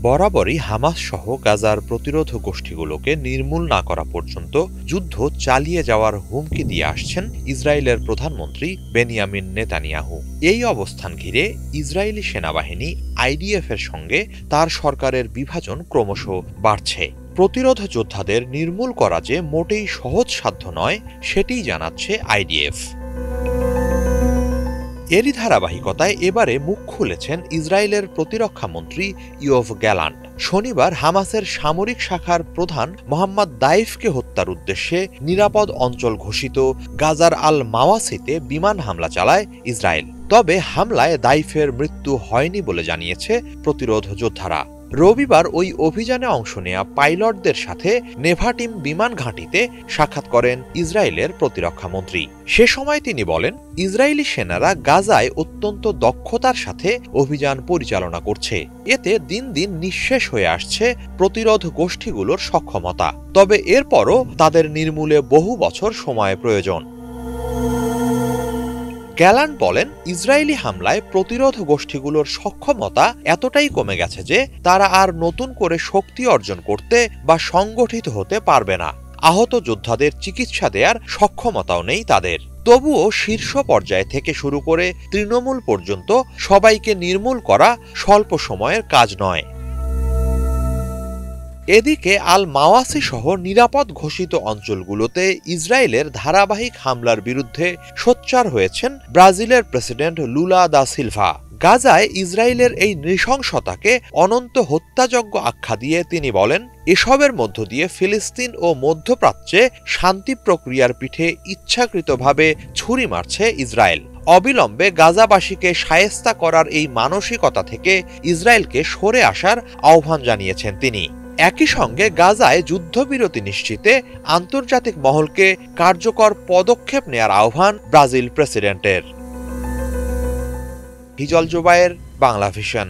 বরাবরই হামাস সহ গাজার প্রতিরোধ গোষ্ঠীগুলোকে নির্মূল না করা পর্যন্ত যুদ্ধ চালিয়ে যাওয়ার হুমকি দিয়ে আসছেন ইসরায়েলের প্রধানমন্ত্রী বেনিয়ামিন নেতানিয়াহু। এই অবস্থান ঘিরে ইসরায়েলি সেনাবাহিনী আইডিএফ এর সঙ্গে তার সরকারের বিভাজন ক্রমশ বাড়ছে। প্রতিরোধ যোদ্ধাদের নির্মূল করা যে মোটেই সহজসাধ্য নয়, সেটিই জানাচ্ছে আইডিএফ। এরই ধারাবাহিকতায় এবারে মুখ খুলেছেন ইসরায়েলের প্রতিরক্ষা মন্ত্রী ইয়োভ গ্যালান্ট। শনিবার হামাসের সামরিক শাখার প্রধান মোহাম্মদ দাইফকে হত্যার উদ্দেশ্যে নিরাপদ অঞ্চল ঘোষিত গাজার আল মাওয়াসিতে বিমান হামলা চালায় ইসরায়েল। তবে হামলায় দাইফের মৃত্যু হয়নি বলে জানিয়েছে প্রতিরোধ যোদ্ধারা। রবিবার ওই অভিযানে অংশ নেয়া পাইলটদের সাথে নেভাটিম বিমান ঘাঁটিতে সাক্ষাৎ করেন ইসরায়েলের প্রতিরক্ষা মন্ত্রী। সে সময় তিনি বলেন, ইসরায়েলি সেনারা গাজায় অত্যন্ত দক্ষতার সাথে অভিযান পরিচালনা করছে। এতে দিন দিন নিঃশেষ হয়ে আসছে প্রতিরোধ গোষ্ঠীগুলোর সক্ষমতা। তবে এরপরও তাদের নির্মূলে বহু বছর সময় প্রয়োজন। গ্যালান্ট বলেন, ইসরায়েলি হামলায় প্রতিরোধ গোষ্ঠীগুলোর সক্ষমতা এতটাই কমে গেছে যে তারা আর নতুন করে শক্তি অর্জন করতে বা সংগঠিত হতে পারবে না। আহত যোদ্ধাদের চিকিৎসা দেওয়ার সক্ষমতাও নেই তাদের। তবুও শীর্ষ পর্যায় থেকে শুরু করে তৃণমূল পর্যন্ত সবাইকে নির্মূল করা স্বল্প সময়ের কাজ নয়। এদিকে আল মাওয়াসি সহ নিরাপদ ঘোষিত অঞ্চলগুলোতে ইসরায়েলের ধারাবাহিক হামলার বিরুদ্ধে সোচ্চার হয়েছেন ব্রাজিলের প্রেসিডেন্ট লুলা দা সিলভা। গাজায় ইসরায়েলের এই নৃশংসতাকে অনন্ত হত্যাযজ্ঞ আখ্যা দিয়ে তিনি বলেন, এসবের মধ্য দিয়ে ফিলিস্তিন ও মধ্যপ্রাচ্যে শান্তি প্রক্রিয়ার পিঠে ইচ্ছাকৃতভাবে ছুরি মারছে ইসরায়েল। অবিলম্বে গাজাবাসীকে শায়েস্তা করার এই মানসিকতা থেকে ইসরায়েলকে সরে আসার আহ্বান জানিয়েছেন তিনি। একই সঙ্গে গাজায় যুদ্ধবিরতি নিশ্চিতে আন্তর্জাতিক মহলকে কার্যকর পদক্ষেপ নেয়ার আহ্বান ব্রাজিল প্রেসিডেন্টের। হিজল জুবায়ের, বাংলা ভিশন।